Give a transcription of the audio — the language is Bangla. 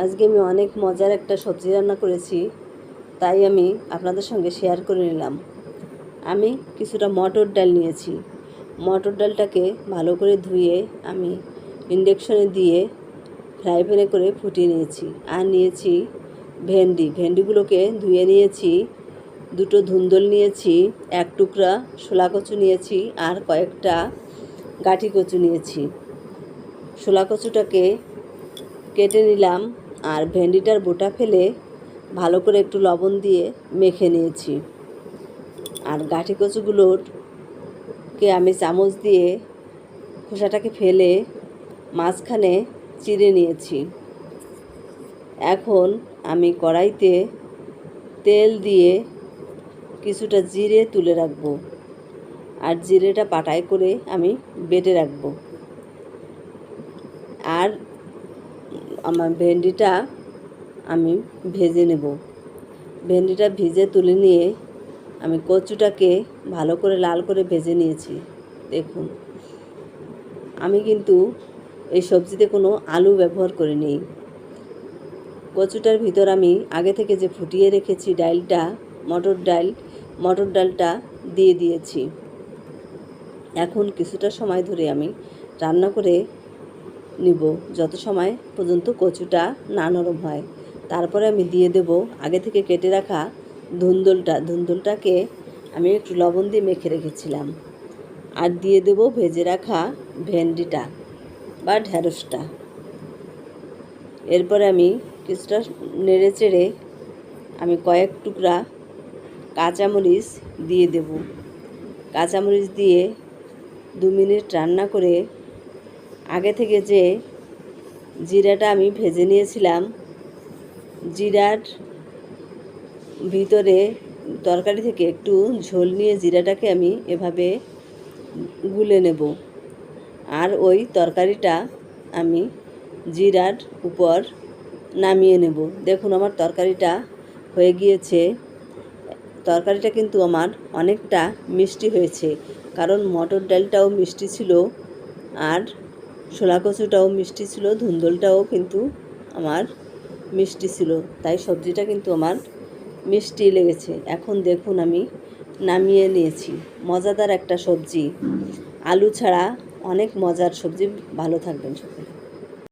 আজকে আমি অনেক মজার একটা সবজি রান্না করেছি, তাই আমি আপনাদের সঙ্গে শেয়ার করে নিলাম। আমি কিছুটা মটর ডাল নিয়েছি। মটর ডালটাকে ভালো করে ধুয়ে আমি ইন্ডাকশনে দিয়ে ফ্রাই প্যানে করে ফুটিয়ে নিয়েছি। আর নিয়েছি ভেন্ডিগুলোকে ধুয়ে নিয়েছি। দুটো ধুন্দল নিয়েছি, এক টুকরা শোলা কচু নিয়েছি, আর কয়েকটা গাঁটি কচু নিয়েছি। শোলা কচুটাকে কেটে নিলাম, আর ভেন্ডিটার বোটা ফেলে ভালো করে একটু লবণ দিয়ে মেখে নিয়েছি। আর গাঁটি কচুগুলোকে আমি চামচ দিয়ে খোসাটাকে ফেলে মাঝখানে চিড়ে নিয়েছি। এখন আমি কড়াইতে তেল দিয়ে কিছুটা জিরে তুলে রাখবো, আর জিরেটা পাটায় করে আমি বেটে রাখবো। আর আমার ভেন্ডিটা আমি ভেজে নেব। ভেন্ডিটা ভেজে তুলে নিয়ে আমি কচুটাকে ভালো করে লাল করে ভেজে নিয়েছি। দেখুন, আমি কিন্তু এই সবজিতে কোনো আলু ব্যবহার করিনি। কচুটার ভিতর আমি আগে থেকে যে ফুটিয়ে রেখেছি ডালটা, মটর ডালটা দিয়ে দিয়েছি। এখন কিছুটা সময় ধরে আমি রান্না করে নিব, যত সময় পর্যন্ত কচুটা না নরম হয়। তারপরে আমি দিয়ে দেব আগে থেকে কেটে রাখা ধুন্দলটাকে আমি একটু লবণ দিয়ে মেখে রেখেছিলাম। আর দিয়ে দেব ভেজে রাখা ভেন্ডিটা বা ঢ্যাঁড়সটা। এরপরে আমি কিছুটা নেড়ে চেড়ে আমি কয়েক টুকরা কাঁচামরিচ দিয়ে দেব। কাঁচামরিচ দিয়ে 2 মিনিট রান্না করে আগে থেকে যে জিরাটা আমি ভেজে নিয়েছিলাম, জিরার ভিতরে তরকারি থেকে একটু ঝোল নিয়ে জিরাটাকে আমি এভাবে গুলে নেব। আর ওই তরকারিটা আমি জিরার উপর নামিয়ে নেব। দেখুন, আমার তরকারিটা হয়ে গিয়েছে। তরকারিটা কিন্তু আমার অনেকটা মিষ্টি হয়েছে, কারণ মটর ডালটাও মিষ্টি ছিল, আর শোলা কচুটাও মিষ্টি ছিল, ধুন্দলটাও কিন্তু আমার মিষ্টি ছিল। তাই সবজিটা কিন্তু আমার মিষ্টি লেগেছে। এখন দেখুন, আমি নামিয়ে নিয়েছি। মজাদার একটা সবজি, আলু ছাড়া অনেক মজার সবজি। ভালো থাকবেন সকলে।